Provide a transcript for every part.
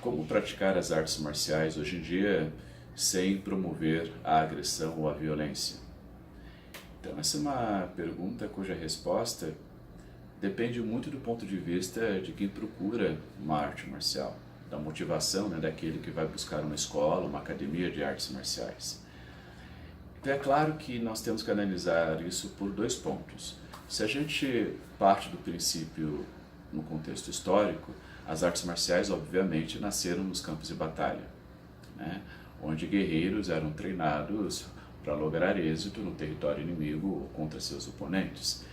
Como praticar as artes marciais hoje em dia sem promover a agressão ou a violência? Então, essa é uma pergunta cuja resposta depende muito do ponto de vista de quem procura uma arte marcial, da motivação, daquele que vai buscar uma escola, uma academia de artes marciais. Então, é claro que nós temos que analisar isso por dois pontos. Se a gente parte do princípio no contexto histórico, as artes marciais obviamente nasceram nos campos de batalha, onde guerreiros eram treinados para lograr êxito no território inimigo ou contra seus oponentes.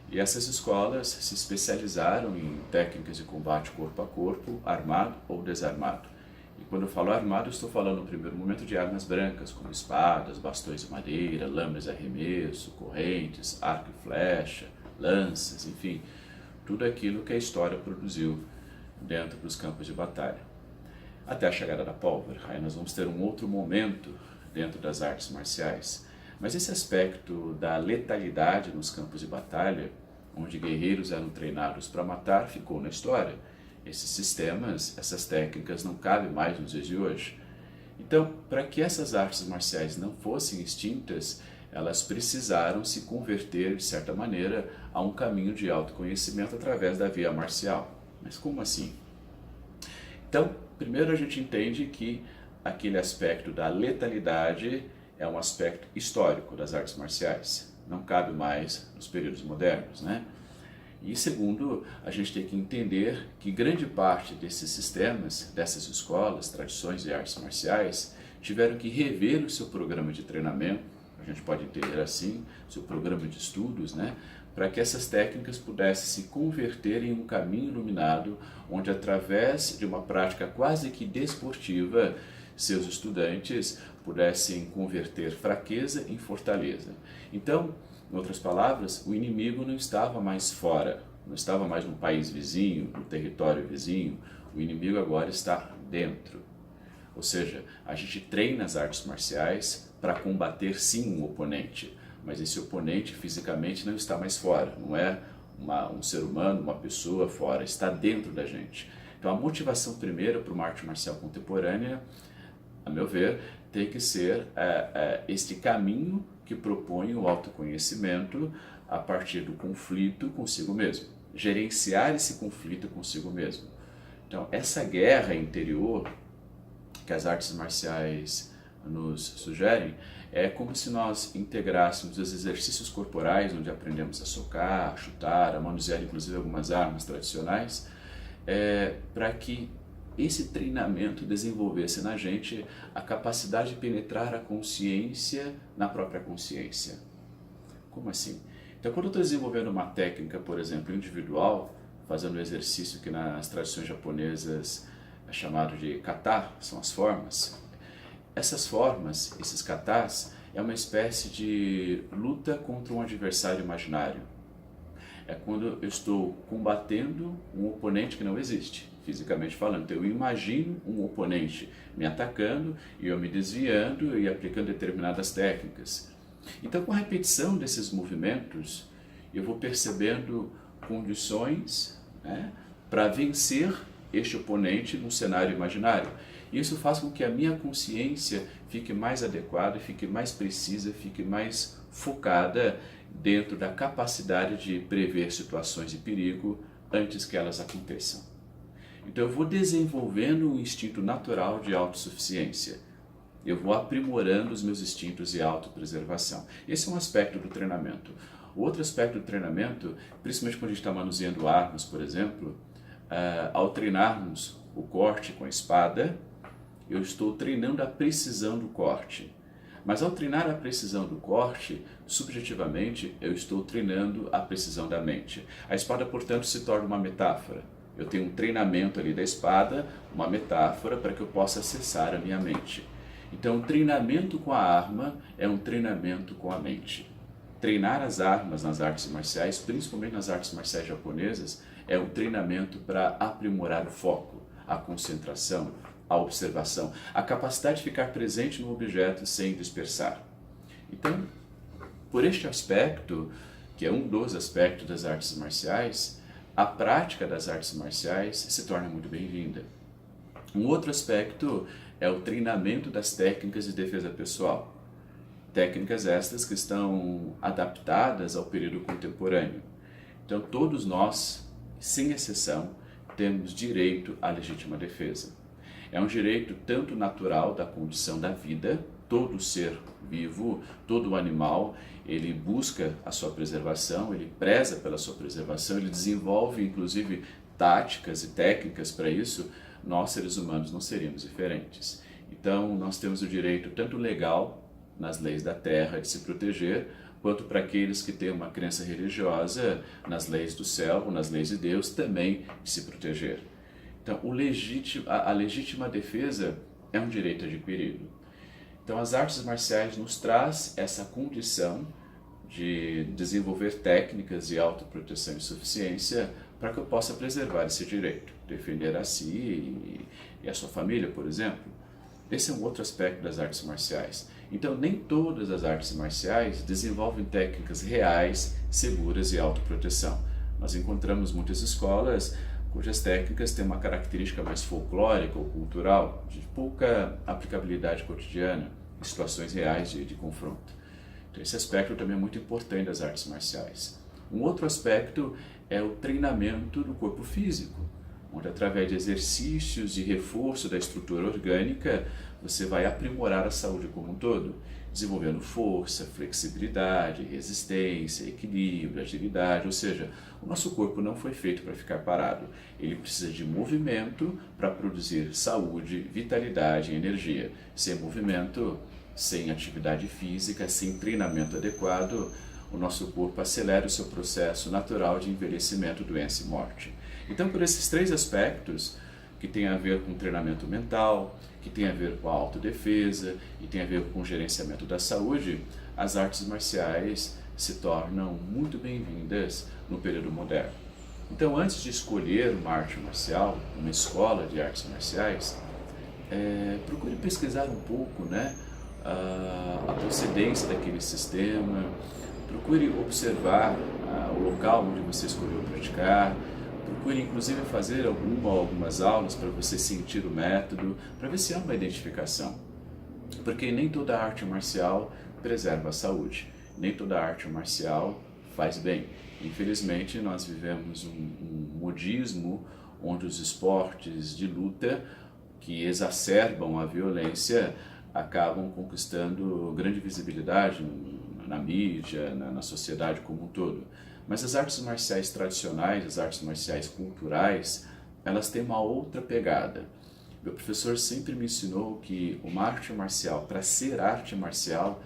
E essas escolas se especializaram em técnicas de combate corpo a corpo, armado ou desarmado. E quando eu falo armado, eu estou falando no primeiro momento de armas brancas, como espadas, bastões de madeira, lâminas de arremesso, correntes, arco e flecha, lanças, enfim, tudo aquilo que a história produziu dentro dos campos de batalha. Até a chegada da pólvora, aí nós vamos ter um outro momento dentro das artes marciais. Mas esse aspecto da letalidade nos campos de batalha, onde guerreiros eram treinados para matar, ficou na história. Esses sistemas, essas técnicas não cabem mais nos dias de hoje. Então, para que essas artes marciais não fossem extintas, elas precisaram se converter, de certa maneira, a um caminho de autoconhecimento através da via marcial. Mas como assim? Então, primeiro a gente entende que aquele aspecto da letalidade é um aspecto histórico das artes marciais. Não cabe mais nos períodos modernos, E segundo, a gente tem que entender que grande parte desses sistemas, dessas escolas, tradições de artes marciais, tiveram que rever o seu programa de treinamento, a gente pode entender assim, seu programa de estudos, para que essas técnicas pudessem se converter em um caminho iluminado, onde através de uma prática quase que desportiva, seus estudantes pudessem converter fraqueza em fortaleza. Então, em outras palavras, o inimigo não estava mais fora, não estava mais no país vizinho, no território vizinho, o inimigo agora está dentro. Ou seja, a gente treina as artes marciais para combater sim um oponente, mas esse oponente fisicamente não está mais fora, não é um ser humano, uma pessoa fora, está dentro da gente. Então a motivação primeira para uma arte marcial contemporânea, a meu ver, tem que ser este caminho que propõe o autoconhecimento a partir do conflito consigo mesmo, gerenciar esse conflito consigo mesmo. Então essa guerra interior que as artes marciais nos sugerem é como se nós integrássemos os exercícios corporais, onde aprendemos a socar, a chutar, a manusear inclusive algumas armas tradicionais, para que esse treinamento desenvolvesse na gente a capacidade de penetrar a consciência na própria consciência. Como assim? Então, quando eu estou desenvolvendo uma técnica, por exemplo, individual, fazendo um exercício que nas tradições japonesas é chamado de kata, são as formas. Essas formas, esses katas, é uma espécie de luta contra um adversário imaginário. É quando eu estou combatendo um oponente que não existe, fisicamente falando. Então eu imagino um oponente me atacando e eu me desviando e aplicando determinadas técnicas. Então com a repetição desses movimentos, eu vou percebendo condições para vencer este oponente num cenário imaginário. Isso faz com que a minha consciência fique mais adequada, fique mais precisa, fique mais focada dentro da capacidade de prever situações de perigo antes que elas aconteçam. Então eu vou desenvolvendo um instinto natural de autossuficiência. Eu vou aprimorando os meus instintos de autopreservação. Esse é um aspecto do treinamento. O outro aspecto do treinamento, principalmente quando a gente está manuseando armas, por exemplo, ao treinarmos o corte com a espada, eu estou treinando a precisão do corte. Mas ao treinar a precisão do corte, subjetivamente, eu estou treinando a precisão da mente. A espada, portanto, se torna uma metáfora. Eu tenho um treinamento ali da espada, uma metáfora para que eu possa acessar a minha mente. Então, o treinamento com a arma é um treinamento com a mente. Treinar as armas nas artes marciais, principalmente nas artes marciais japonesas, é um treinamento para aprimorar o foco, a concentração, a observação, a capacidade de ficar presente no objeto sem dispersar. Então, por este aspecto, que é um dos aspectos das artes marciais, a prática das artes marciais se torna muito bem-vinda. Um outro aspecto é o treinamento das técnicas de defesa pessoal. Técnicas estas que estão adaptadas ao período contemporâneo. Então, todos nós, sem exceção, temos direito à legítima defesa. É um direito tanto natural da condição da vida, todo ser vivo, todo animal, ele busca a sua preservação, ele preza pela sua preservação, ele desenvolve inclusive táticas e técnicas para isso. Nós, seres humanos, não seríamos diferentes. Então, nós temos o direito tanto legal, nas leis da terra, de se proteger, quanto para aqueles que têm uma crença religiosa, nas leis do céu ou nas leis de Deus, também de se proteger. Então, a legítima defesa é um direito adquirido. Então, as artes marciais nos traz essa condição de desenvolver técnicas de autoproteção e suficiência para que eu possa preservar esse direito, defender a si e a sua família, por exemplo. Esse é um outro aspecto das artes marciais. Então, nem todas as artes marciais desenvolvem técnicas reais, seguras e autoproteção. Nós encontramos muitas escolas cujas técnicas têm uma característica mais folclórica ou cultural, de pouca aplicabilidade cotidiana, em situações reais de confronto. Então, esse aspecto também é muito importante das artes marciais. Um outro aspecto é o treinamento do corpo físico, onde através de exercícios de reforço da estrutura orgânica, você vai aprimorar a saúde como um todo, desenvolvendo força, flexibilidade, resistência, equilíbrio, agilidade, ou seja, o nosso corpo não foi feito para ficar parado, ele precisa de movimento para produzir saúde, vitalidade e energia. Sem movimento, sem atividade física, sem treinamento adequado, o nosso corpo acelera o seu processo natural de envelhecimento, doença e morte. Então, por esses três aspectos, que tem a ver com treinamento mental, que tem a ver com a autodefesa e tem a ver com o gerenciamento da saúde, as artes marciais se tornam muito bem-vindas no período moderno. Então, antes de escolher uma arte marcial, uma escola de artes marciais, procure pesquisar um pouco, né, a procedência daquele sistema, procure observar o local onde você escolheu praticar, procure inclusive fazer algumas aulas para você sentir o método, para ver se há uma identificação. Porque nem toda arte marcial preserva a saúde, nem toda arte marcial faz bem. Infelizmente, nós vivemos um modismo onde os esportes de luta que exacerbam a violência acabam conquistando grande visibilidade na mídia, na sociedade como um todo. Mas as artes marciais tradicionais, as artes marciais culturais, elas têm uma outra pegada. Meu professor sempre me ensinou que uma arte marcial, para ser arte marcial,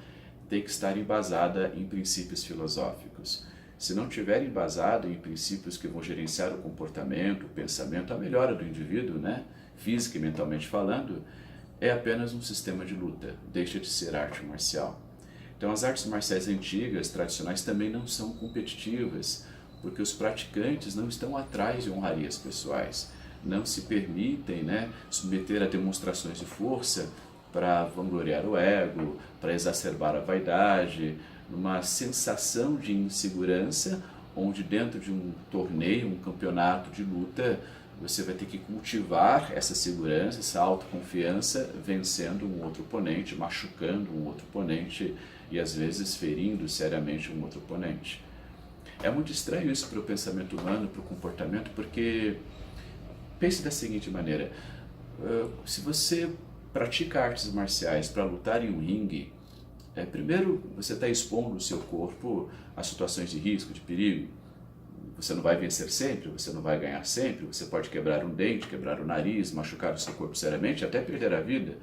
tem que estar embasada em princípios filosóficos. Se não estiver embasado em princípios que vão gerenciar o comportamento, o pensamento, a melhora do indivíduo, né, física e mentalmente falando, é apenas um sistema de luta, deixa de ser arte marcial. Então, as artes marciais antigas, tradicionais, também não são competitivas, porque os praticantes não estão atrás de honrarias pessoais, não se permitem, né, submeter a demonstrações de força para vangloriar o ego, para exacerbar a vaidade, numa sensação de insegurança, onde dentro de um torneio, um campeonato de luta, você vai ter que cultivar essa segurança, essa autoconfiança, vencendo um outro oponente, machucando um outro oponente e às vezes ferindo seriamente um outro oponente. É muito estranho isso para o pensamento humano, para o comportamento, porque pense da seguinte maneira, se você pratica artes marciais para lutar em um ringue, primeiro você está expondo o seu corpo a situações de risco, de perigo. Você não vai vencer sempre, você não vai ganhar sempre, você pode quebrar um dente, quebrar o nariz, machucar o seu corpo seriamente, até perder a vida.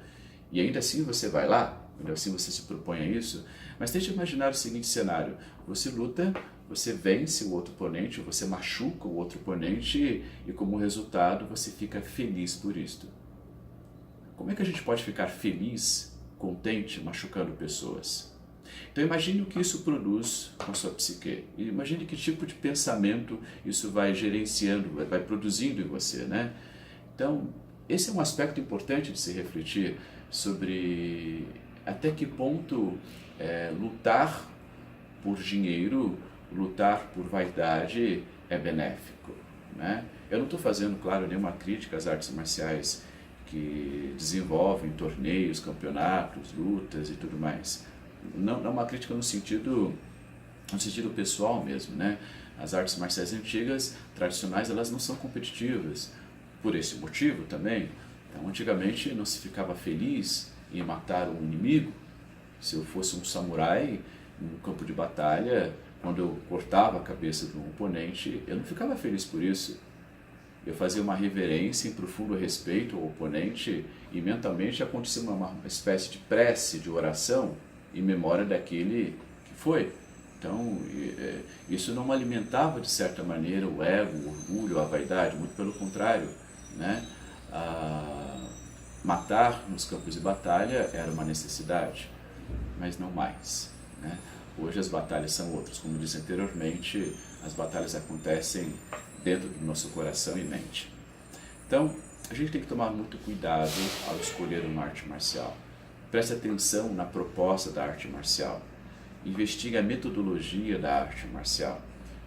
E ainda assim você vai lá, ainda assim você se propõe a isso. Mas tente imaginar o seguinte cenário, você luta, você vence o outro oponente, você machuca o outro oponente e como resultado você fica feliz por isto. Como é que a gente pode ficar feliz, contente, machucando pessoas? Então imagine o que isso produz com a sua psique. Imagine que tipo de pensamento isso vai gerenciando, vai produzindo em você, né? Então, esse é um aspecto importante de se refletir sobre até que ponto lutar por dinheiro, lutar por vaidade é benéfico, né? Eu não estou fazendo, claro, nenhuma crítica às artes marciais que desenvolvem torneios, campeonatos, lutas e tudo mais. Não uma crítica no sentido pessoal mesmo, né? As artes marciais antigas, tradicionais, elas não são competitivas, por esse motivo também. Então, antigamente não se ficava feliz em matar um inimigo. Se eu fosse um samurai no campo de batalha, quando eu cortava a cabeça de um oponente, eu não ficava feliz por isso. Eu fazia uma reverência em profundo respeito ao oponente e mentalmente acontecia uma espécie de prece, de oração em memória daquele que foi. Então, isso não alimentava, de certa maneira, o ego, o orgulho, a vaidade, muito pelo contrário, né? Matar nos campos de batalha era uma necessidade, mas não mais, né? Hoje as batalhas são outras. Como disse anteriormente, as batalhas acontecem dentro do nosso coração e mente. Então, a gente tem que tomar muito cuidado ao escolher uma arte marcial. Preste atenção na proposta da arte marcial. Investigue a metodologia da arte marcial.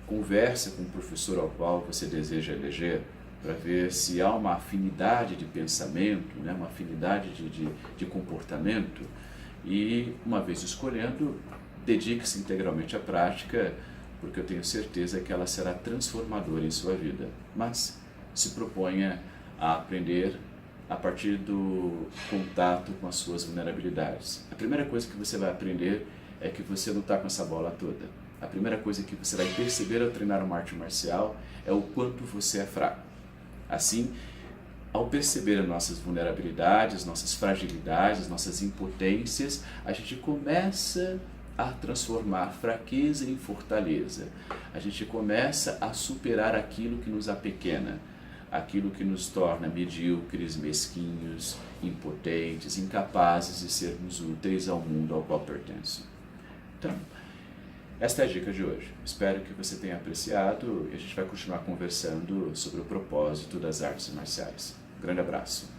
Converse com o professor ao qual você deseja eleger para ver se há uma afinidade de pensamento, né, uma afinidade de comportamento. E, uma vez escolhendo, dedique-se integralmente à prática, porque eu tenho certeza que ela será transformadora em sua vida. Mas se proponha a aprender a partir do contato com as suas vulnerabilidades. A primeira coisa que você vai aprender é que você não está com essa bola toda. A primeira coisa que você vai perceber ao treinar uma arte marcial é o quanto você é fraco. Assim, ao perceber as nossas vulnerabilidades, nossas fragilidades, nossas impotências, a gente começa a transformar fraqueza em fortaleza. A gente começa a superar aquilo que nos apequena, aquilo que nos torna medíocres, mesquinhos, impotentes, incapazes de sermos úteis ao mundo ao qual pertenço. Então, esta é a dica de hoje. Espero que você tenha apreciado e a gente vai continuar conversando sobre o propósito das artes marciais. Um grande abraço.